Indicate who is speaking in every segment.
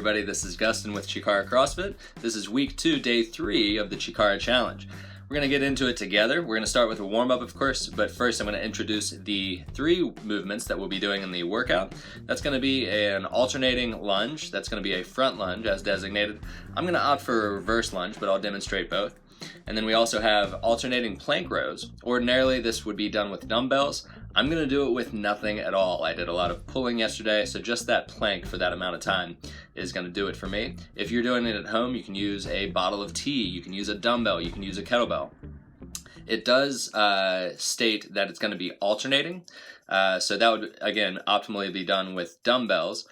Speaker 1: everybody, this is Gustin with Chikara CrossFit. This is week 2, day 3 of the Chikara challenge. We're going to get into it together. We're going to start with a warm-up, of course, but first I'm going to introduce the 3 movements that we'll be doing in the workout. That's going to be an alternating lunge. That's going to be a front lunge as designated. I'm going to opt for a reverse lunge, but I'll demonstrate both. And then we also have alternating plank rows. Ordinarily, this would be done with dumbbells. I'm going to do it with nothing at all. I did a lot of pulling yesterday, so just that plank for that amount of time is going to do it for me. If you're doing it at home, you can use a bottle of tea, you can use a dumbbell, you can use a kettlebell. It does state that it's going to be alternating, so that would, again, optimally be done with dumbbells.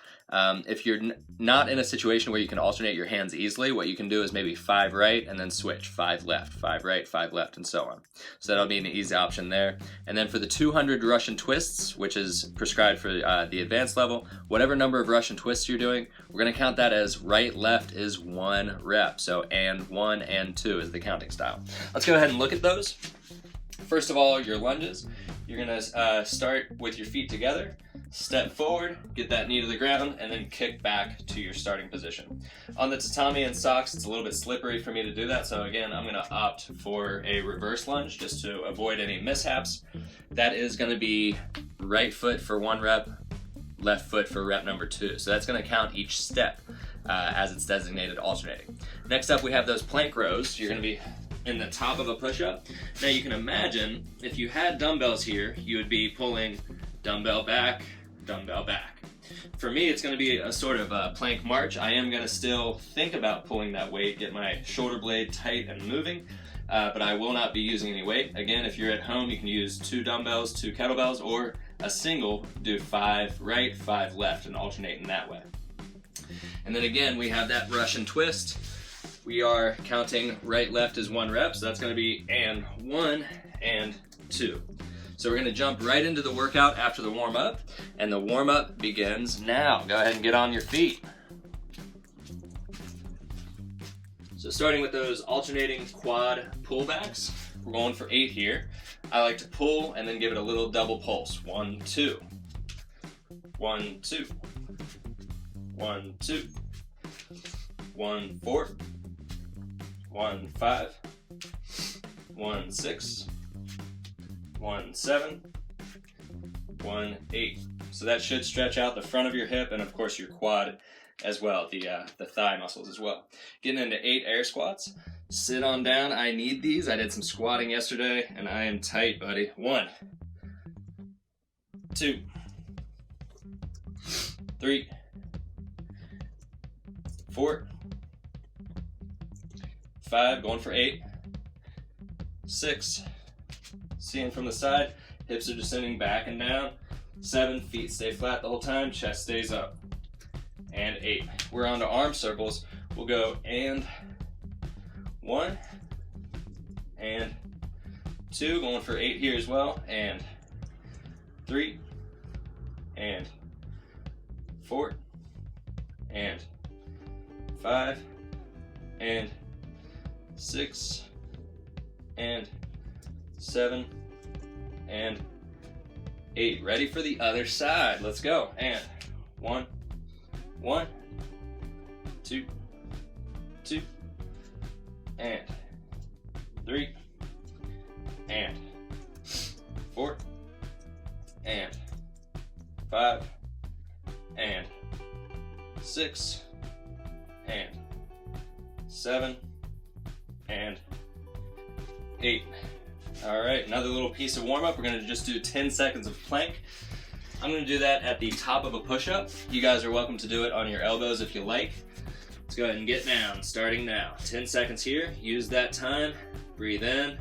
Speaker 1: If you're not in a situation where you can alternate your hands easily, what you can do is maybe 5 right and then switch, 5 left, 5 right, 5 left, and so on. So that'll be an easy option there. And then for the 200 Russian twists, which is prescribed for the advanced level, whatever number of Russian twists you're doing, we're going to count that as right, left is 1 rep. So and 1 and 2 is the counting style. Let's go ahead and look at those. First of all, your lunges. You're going to start with your feet together, step forward, get that knee to the ground, and then kick back to your starting position. On the tatami and socks, it's a little bit slippery for me to do that, so again, I'm going to opt for a reverse lunge just to avoid any mishaps. That is going to be right foot for 1 rep, left foot for rep number 2. So that's going to count each step as it's designated alternating. Next up, we have those plank rows. You're going to be in the top of a push-up. Now you can imagine if you had dumbbells here, you would be pulling dumbbell back, dumbbell back. For me, it's going to be a sort of a plank march. I am going to still think about pulling that weight, get my shoulder blade tight and moving, but I will not be using any weight. Again, if you're at home, you can use 2 dumbbells, 2 kettlebells, or a single, do 5 right, 5 left, and alternate in that way. And then again, we have that Russian twist. We are counting right, left is 1 rep, so that's going to be and 1 and 2. So we're going to jump right into the workout after the warm-up, and the warm-up begins now. Go ahead and get on your feet. So starting with those alternating quad pullbacks, we're going for 8 here. I like to pull and then give it a little double pulse. 1, 2. 1, 2. 1, 2. 1, 4. 1, 5, 1, 6, 1, 7, 1, 8. So that should stretch out the front of your hip and of course your quad as well, the thigh muscles as well. Getting into 8 air squats. Sit on down. I need these. I did some squatting yesterday and I am tight, buddy. 1, 2, 3, 4, 5, going for 8, 6, seeing from the side, hips are descending back and down, 7, feet stay flat the whole time, chest stays up, and 8. We're on to arm circles. We'll go and 1, and 2, going for 8 here as well, and 3, and 4, and 5, and 6, and 7, and 8. Ready for the other side. Let's go. And 1, 1, 2, 2, and 3, and 4, and 5, and 6, and 7, and 8. All right, another little piece of warm-up. We're going to just do 10 seconds of plank. I'm going to do that at the top of a push-up. You guys are welcome to do it on your elbows if you like. Let's go ahead and get down, starting now. 10 seconds here. Use that time. Breathe in.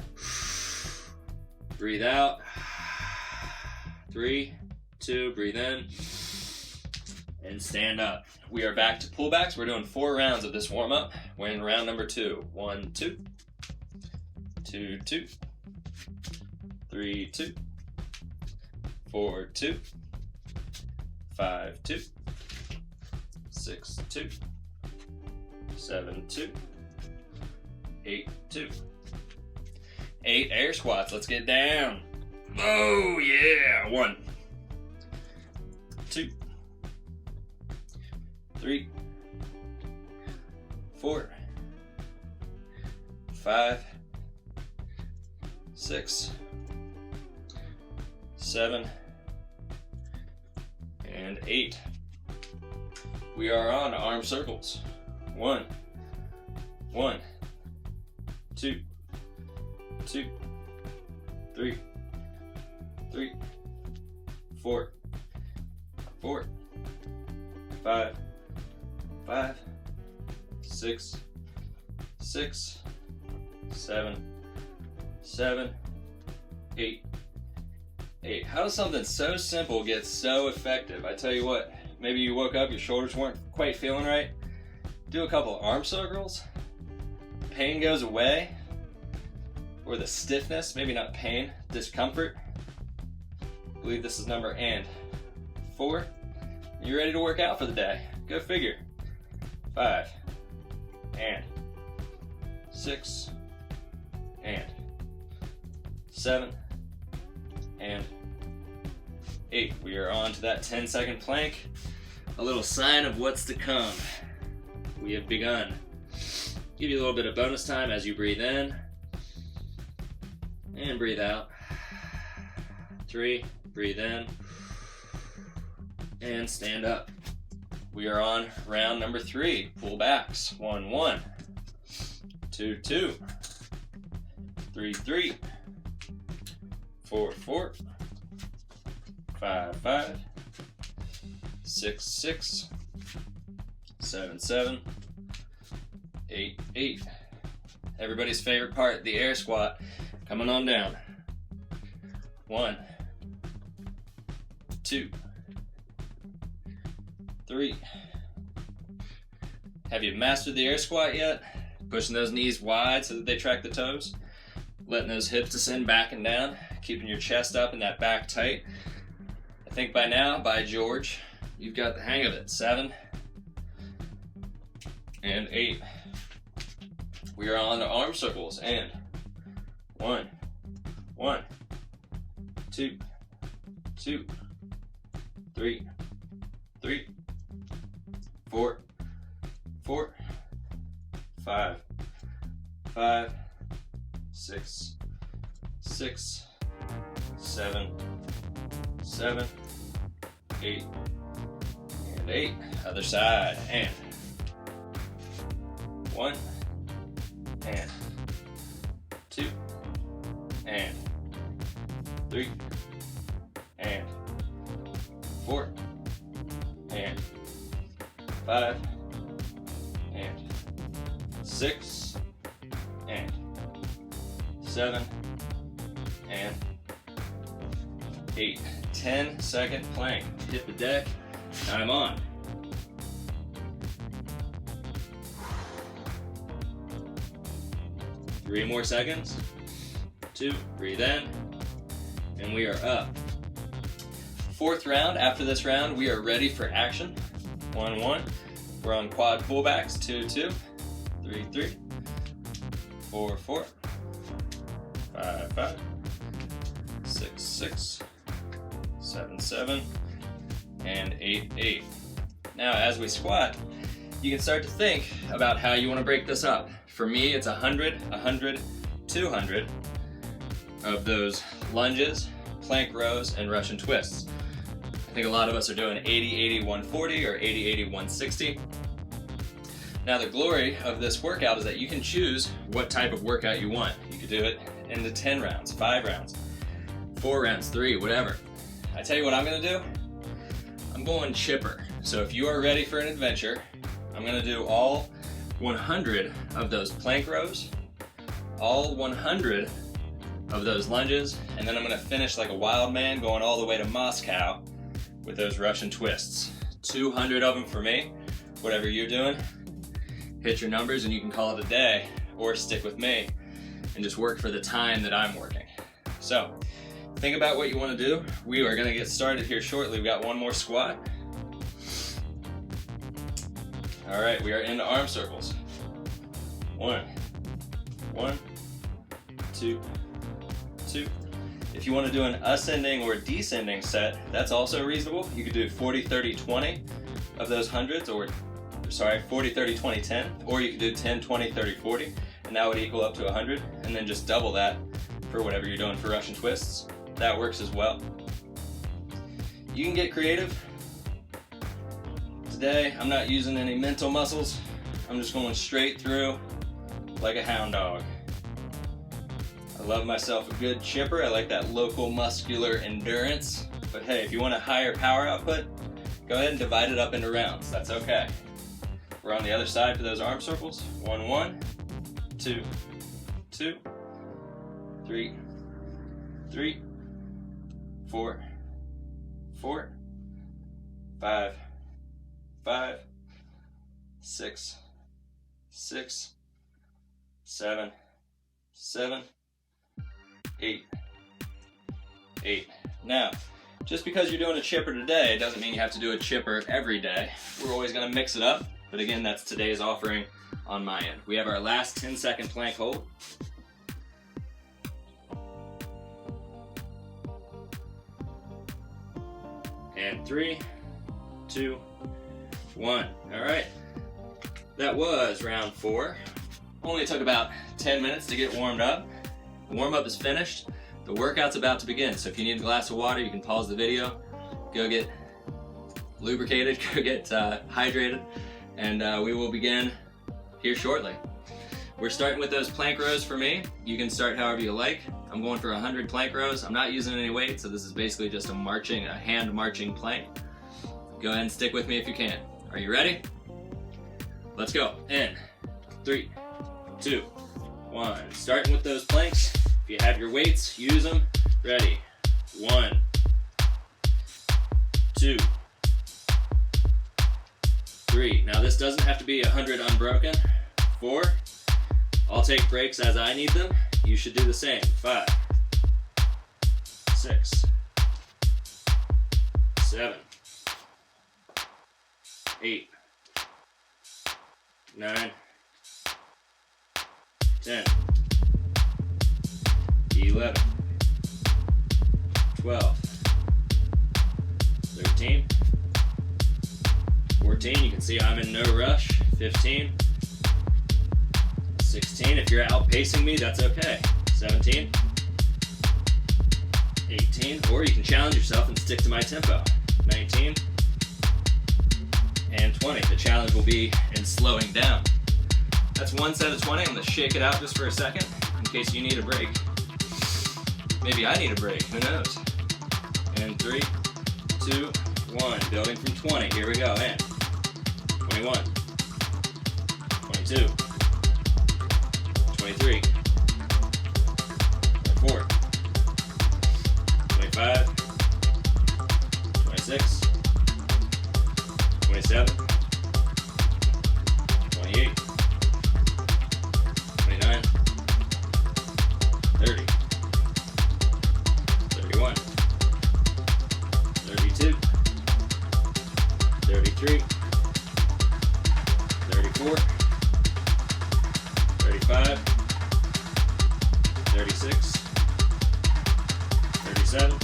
Speaker 1: Breathe out. 3, 2, breathe in. And stand up. We are back to pullbacks. We're doing 4 rounds of this warm-up. We're in round number 2. 1, 2. 2, 2. 3, 2. 4, 2. 5, 2. 6, 2. 7, 2. 8, 2. 8 air squats. Let's get down. Oh, yeah. 1, 2, 3, 4, 5, 6, 7, and 8. We are on arm circles. 1, 1, 2, 2, 3, 3, 4, 4, 5, 5, 6, 6, 7, 7, 8, 8. How does something so simple get so effective? I tell you what, maybe you woke up, your shoulders weren't quite feeling right. Do a couple arm circles, pain goes away, or the stiffness, maybe not pain, discomfort. I believe this is number and 4. You're ready to work out for the day. Go figure. 5, and 6, and 7, and 8. We are on to that 10-second plank. A little sign of what's to come. We have begun. Give you a little bit of bonus time as you breathe in and breathe out. 3, breathe in and stand up. We are on round number 3, pull backs. 1, 1, 2, 2, 3, 3, 4, 4, 5, 5, 6, 6, 7, 7, 8, 8. Everybody's favorite part, the air squat. Coming on down. 1, 2, 3. Have you mastered the air squat yet? Pushing those knees wide so that they track the toes. Letting those hips descend back and down. Keeping your chest up and that back tight. I think by now, by George, you've got the hang of it. 7 and 8. We are on the arm circles and 1, 1, 2, 2, 3, 3, 4, 4, 5, 5, 6, 6, 7, 7, 8, and 8. Other side, and 1, and 2, and 3, and 4, and 5, and 6, and 7, and 8. 10-second plank. Hit the deck. Time on. Three more seconds. 2, breathe in, and we are up. 4th round. After this round, we are ready for action. 1, 1. We're on quad pullbacks. 2, 2, 3, 3, 4, 4, 5, 5, 6, 6, 7, 7, and 8, 8. Now, as we squat, you can start to think about how you want to break this up. For me, it's 100, 100, 200 of those lunges, plank rows, and Russian twists. I think a lot of us are doing 80, 80, 140 or 80, 80, 160. Now, the glory of this workout is that you can choose what type of workout you want. You could do it into 10 rounds, 5 rounds, 4 rounds, 3, whatever. I tell you what I'm gonna do. I'm going chipper. So if you are ready for an adventure, I'm gonna do all 100 of those plank rows, all 100 of those lunges, and then I'm gonna finish like a wild man going all the way to Moscow with those Russian twists. 200 of them for me. Whatever you're doing, hit your numbers and you can call it a day, or stick with me and just work for the time that I'm working. So think about what you want to do. We are going to get started here shortly. We got one more squat. All right, we are into arm circles. 1, 1, 2, 2. If you want to do an ascending or descending set, that's also reasonable. You could do 40, 30, 20 of those hundreds, or 40, 30, 20, 10, or you could do 10, 20, 30, 40, and that would equal up to 100, and then just double that for whatever you're doing for Russian twists. That works as well. You can get creative. Today, I'm not using any mental muscles. I'm just going straight through like a hound dog. I love myself a good chipper. I like that local muscular endurance. But hey, if you want a higher power output, go ahead and divide it up into rounds. That's okay. We're on the other side for those arm circles. 1, 1, 2, 2, 3, 3, 4, 4, 5, 5, 6, 6, 7, 7, 8, 8. Now, just because you're doing a chipper today doesn't mean you have to do a chipper every day. We're always going to mix it up, but again, that's today's offering on my end. We have our last 10-second plank hold. And 3, 2, 1. All right, that was round 4. Only took about 10 minutes to get warmed up. The warm-up is finished. The workout's about to begin, so if you need a glass of water, you can pause the video, go get lubricated, go get hydrated, and we will begin here shortly. We're starting with those plank rows for me. You can start however you like. I'm going for 100 plank rows. I'm not using any weight, so this is basically just a hand marching plank. Go ahead and stick with me if you can. Are you ready? Let's go. In 3, 2, 1. Starting with those planks. If you have your weights, use them. Ready. 1, 2, 3. Now this doesn't have to be 100 unbroken. 4. I'll take breaks as I need them. You should do the same. 5, 6, 7, 8, 9, 10, 11, 12, 13, 14, you can see I'm in no rush. 15, 16, if you're outpacing me, that's okay. 17, 18, or you can challenge yourself and stick to my tempo. 19, and 20. The challenge will be in slowing down. That's one set of 20. I'm going to shake it out just for a second in case you need a break. Maybe I need a break, who knows? And 3, 2, 1. Building from 20. Here we go. And 21, 22, 23, 24, 25, 26, 27, 28, 29, 30, 31, 32, 33, 34, 35, 36, 37,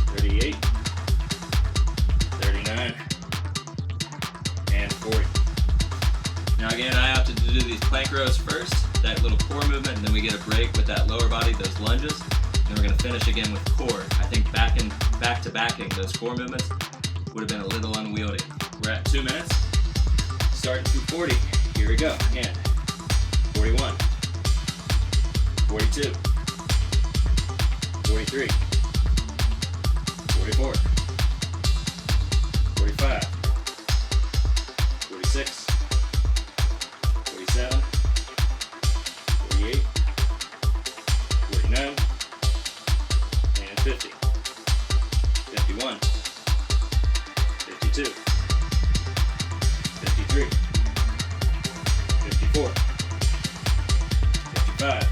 Speaker 1: 38, 39, and 40. Now again, I opted to do these plank rows first, that little core movement, and then we get a break with that lower body, those lunges. Then we're going to finish again with core. I think back to backing those core movements would have been a little unwieldy. We're at 2 minutes. Starting from 40. Here we go. And 41, 42, 43, 44, 45, 46, 47, 48, 49, and 50, 51, 52, 53, 54, 55,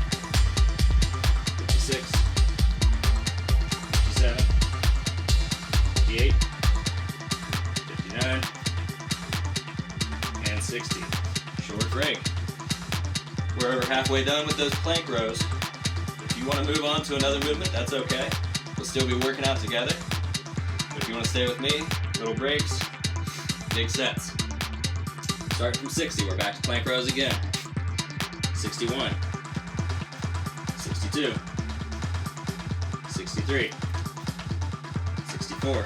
Speaker 1: 56, 57, 58, 59, and 60. Short break. We're over halfway done with those plank rows. If you want to move on to another movement, that's okay. We'll still be working out together. But if you want to stay with me, little breaks, big sets. Starting from 60, we're back to plank rows again. 61, 62, 63, 64,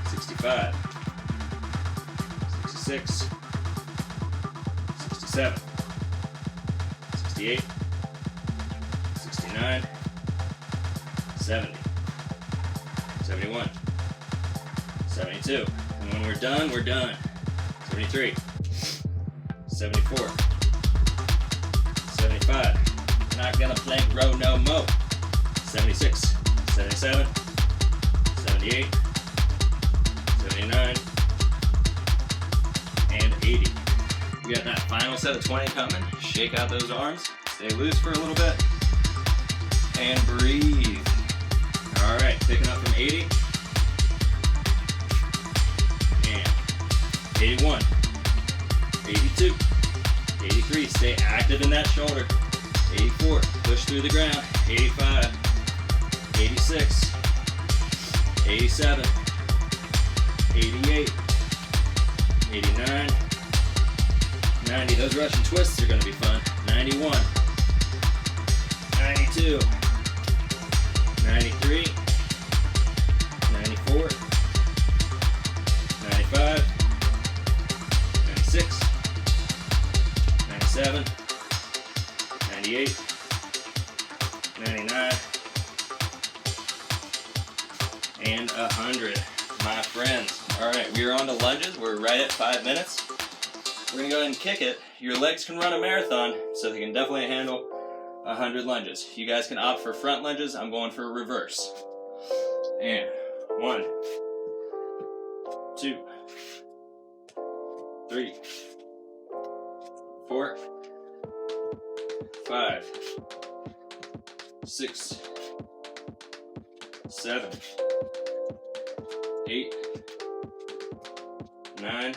Speaker 1: 65, 66, 67, 68, 69, 70, 71, 72, and when we're done, we're done. 73, 74, 75, not gonna plank row no more. 76, 77, 78, 79, and 80. We got that final set of 20 coming. Shake out those arms, stay loose for a little bit, and breathe. All right, picking up from 80, and 81, 82, 83, stay active in that shoulder. 84, push through the ground. 85, 86, 87, 88, 89, 90. Those Russian twists are going to be fun. 91, 92, 93, 94, 95, 96, 97, 98, 99, and 100, my friends. All right, we are on to lunges. We're right at 5 minutes. We're gonna go ahead and kick it. Your legs can run a marathon, so they can definitely handle 100 lunges. You guys can opt for front lunges. I'm going for reverse. And 1, 2, 3, 4, 5, 6, 7, 8, 9,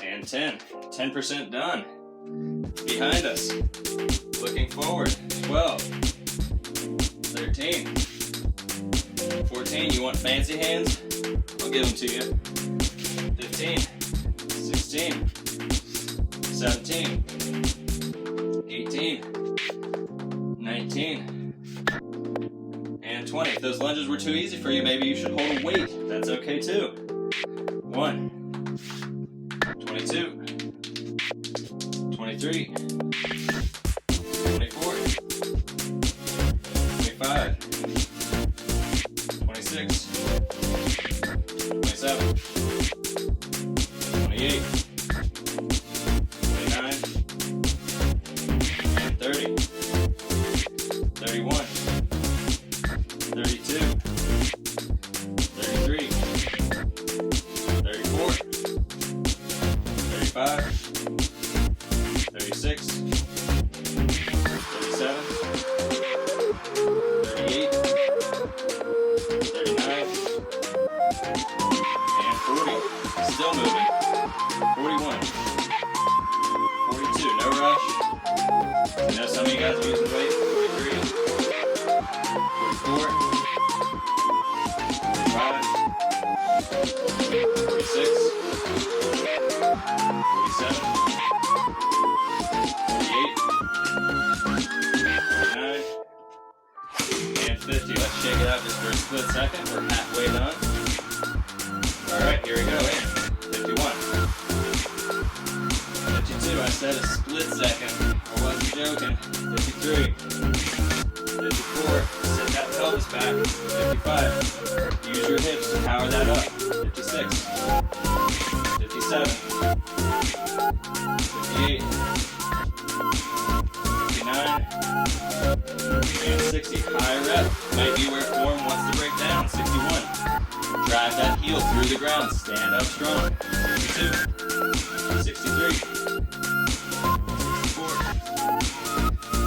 Speaker 1: and 10. 10% done. Behind us. Looking forward. 12, 13, 14. You want fancy hands? I'll give them to you. 15, 16, 17, 18, 19, and 20. If those lunges were too easy for you, maybe you should hold a weight. That's okay too. 1, 22, 23, 24, 25, 26, 27, 28, 29, and 30, 31, 32, 33, 34, 35, 36, 37, 38, 39, and 40. Still moving. 41, 42, no rush. I know some of you guys are using weight. 43, 44, 45, 46, 47, 48, 49, and 50. Let's shake it out just for a split second. We're halfway done. Alright, here we go. In 51. 52. I said a split second. I wasn't joking. 53. 54. Sit that pelvis back. 55. Use your hips to power that up. 56. 57. 58. 59. And 60. High rep. Might be where form wants to break down. 61. Drive that heel through the ground. Stand up strong. 62. 63. 64.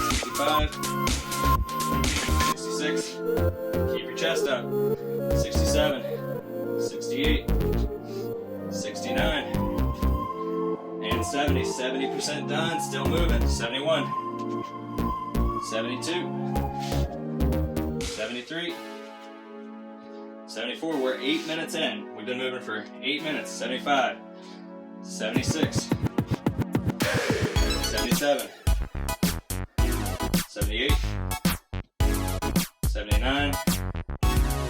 Speaker 1: 65. 66. Keep your chest up. 67. 68. 69. And 70. 70% done. Still moving. 71. 72. 73. 74, we're 8 minutes in. We've been moving for 8 minutes. 75, 76, 77, 78, 79,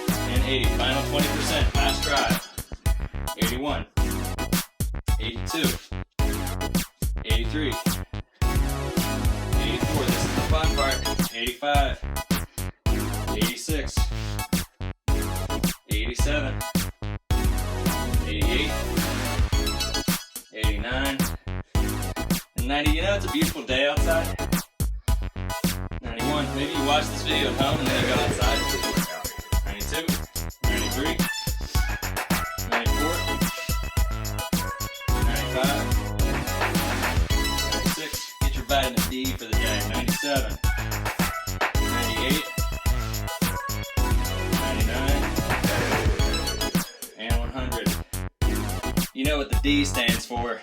Speaker 1: and 80. Final 20%, last try. 81, 82, 83, 84, this is the fun part. 85, 86, 87, 88, 89, and 90. You know, it's a beautiful day outside. 91. Maybe you watch this video at home and then you go outside and do the workout. 92, 93, 94, 95, 96. Get your vitamin D for the day. 97, 98, 99, and 100. You know what the D stands for?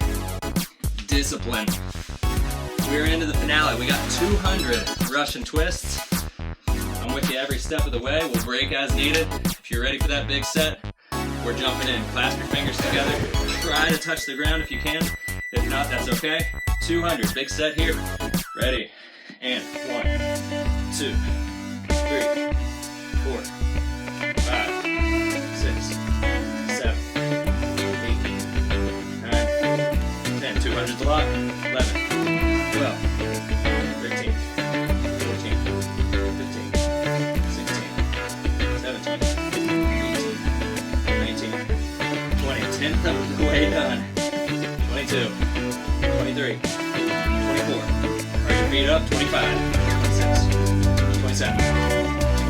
Speaker 1: Discipline. We're into the finale. We got 200 Russian twists. I'm with you every step of the way. We'll break as needed. If you're ready for that big set, we're jumping in. Clasp your fingers together. Try to touch the ground if you can. If not, that's okay. 200. Big set here. Ready. And 1, 2, 3, 4, 5, 6, 7, 8, 9, 10. 200's a lot. 11, 12, 13, 14, 15, 16, 17, 18, 19, 20. 10th of the way done. 22, 23, 24. Are your feet up? 25, 26, 27,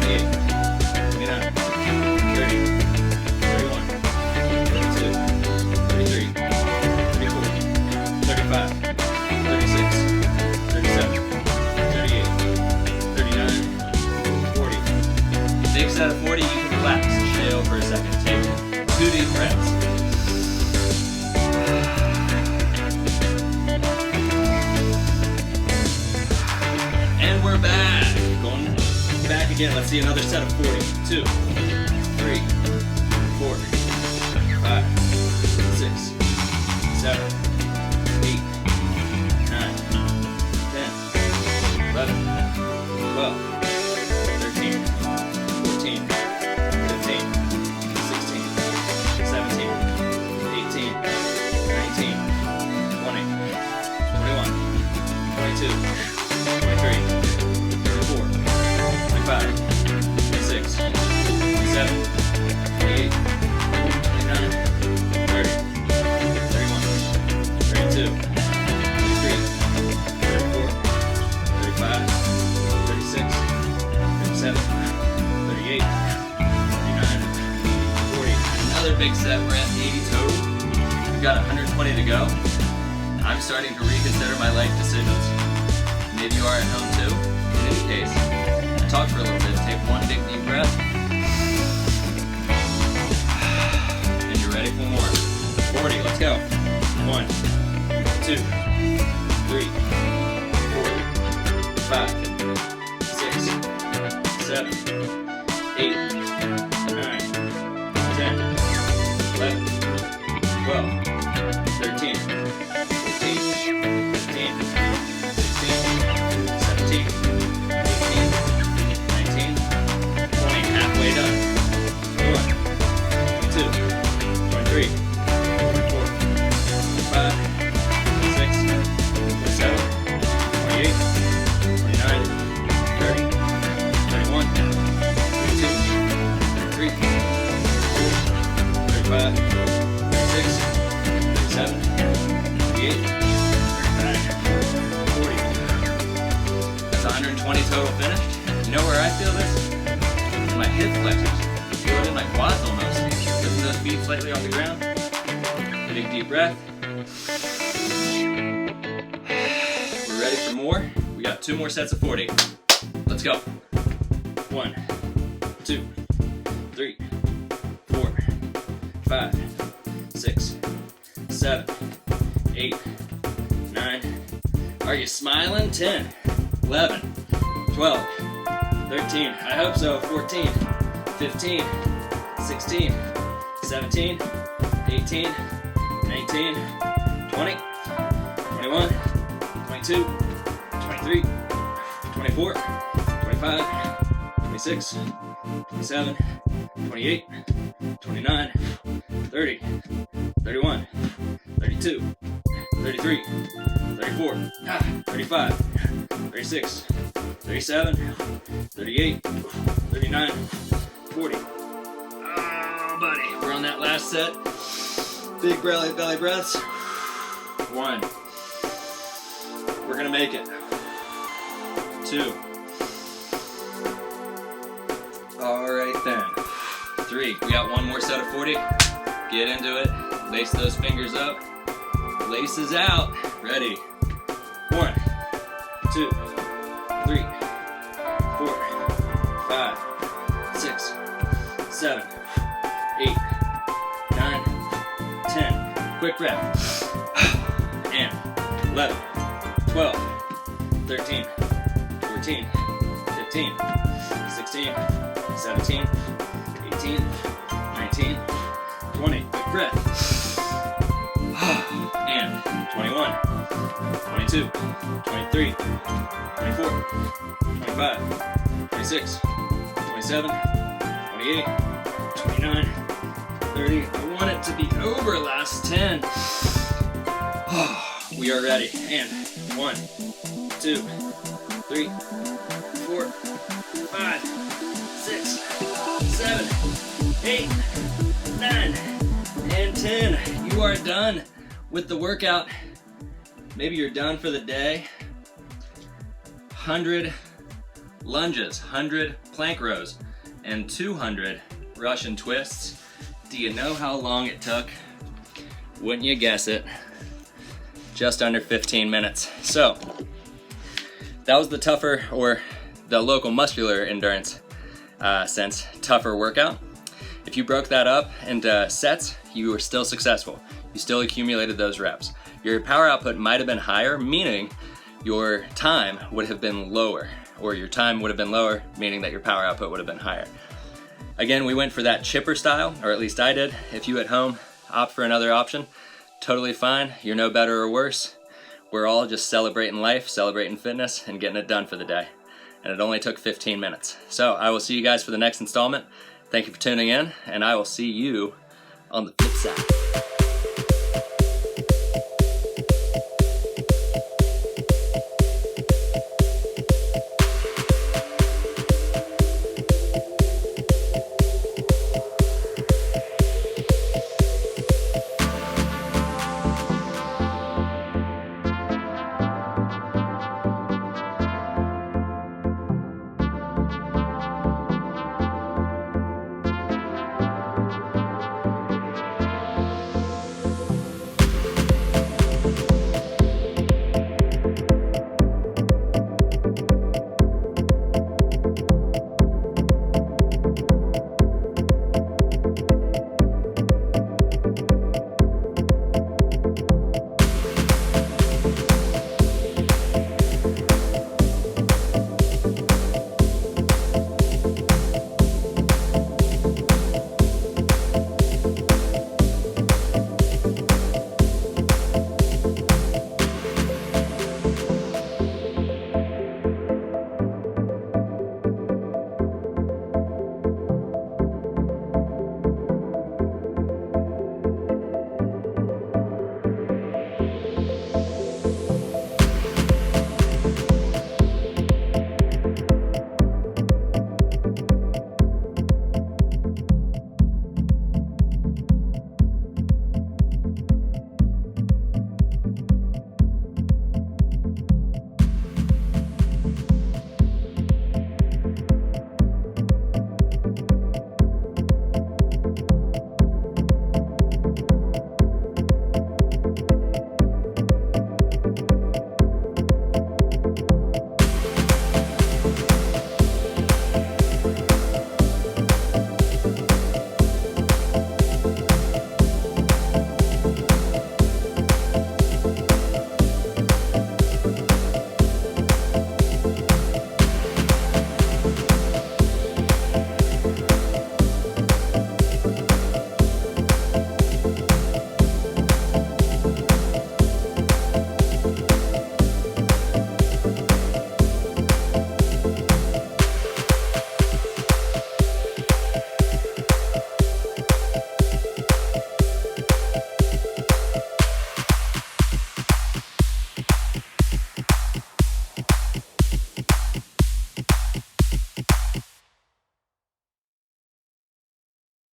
Speaker 1: 28, 29, 30, 31, 32, 33, 34, 35, 36, 37, 38, 39, 40. Big set of 40, you can relax. Chill for a second. Take 2 deep breaths. And we're back. Going back again. Let's see another set of 40. 2, 3, 4, 5, 6, 7, 8, 9, 10, 11, 12, 13, 14, 15, 16, 17, 18, 19, 20, 21, 22, 23, 24, 25, 26, 27, 28, 29, 30, 31, 32, 33, 34, 35, 36, 37, 38, 39, 40. Another big set. We're at 80 total. We've got 120 to go. I'm starting to reconsider my life decisions. Maybe you are at home too. In any case, I talked for a little bit. Take one big deep breath. And you're ready for more. 40, let's go. 1, 2, 3, 4, 5, 6, 7, 8, 9, 10, 11, 12, 13, 14, 15, 16, 17, 18, 19, 20. Halfway done. 1, 2, 23, 24, 25, 26, 27, 28, 29, 30, 31, 32, 33, 34, 35, 36, 37, 38, 39, 40. That's 120 total finished. You know where I feel this? In my hip flexors. I feel it in my quads almost. Lifting those feet slightly off the ground. Big deep breath. We're ready for more. We got 2 more sets of 40. Let's go. 1, 2, 3, 4, 5, 6, 7, 8, 9. Are you smiling? 10, 11, 12, 13. I hope so. 14, 15, 16, 17, 18, 19, 20, 21, 22, 23, 24, 25, 26, 27, 28, 29, 30, 31, 32, 33, 34, 35, 36, 37, 38, 39, 40. Oh, buddy, we're on that last set. Big belly breaths. 1. We're gonna make it. 2. All right then. 3. We got one more set of 40. Get into it. Lace those fingers up. Laces out. Ready. 1, 2, 3, 4, 5, 6, 7, 8, 9, 10. Quick breath. And 11, 12, 13, 14, 15, 16, 17, 18, 19, 20. Quick breath. And 21, 22, 23, 24, 25, 26, 27, 28, 29, 30. I want it to be over last 10. We are ready. And 1, 2, 3, 4, 5, 6, 7, 8, 9, and 10. You are done with the workout. Maybe you're done for the day. 100 lunges, 100 plank rows, and 200 Russian twists. Do you know how long it took? Wouldn't you guess it? Just under 15 minutes. So that was the tougher, or the local muscular endurance sense, tougher workout. If you broke that up into sets, you were still successful. You still accumulated those reps. Your power output might have been higher, meaning your time would have been lower, or your time would have been lower, meaning that your power output would have been higher. Again, we went for that chipper style, or at least I did. If you at home opt for another option, totally fine. You're no better or worse. We're all just celebrating life, celebrating fitness, and getting it done for the day. And it only took 15 minutes. So I will see you guys for the next installment. Thank you for tuning in, and I will see you on the flip side.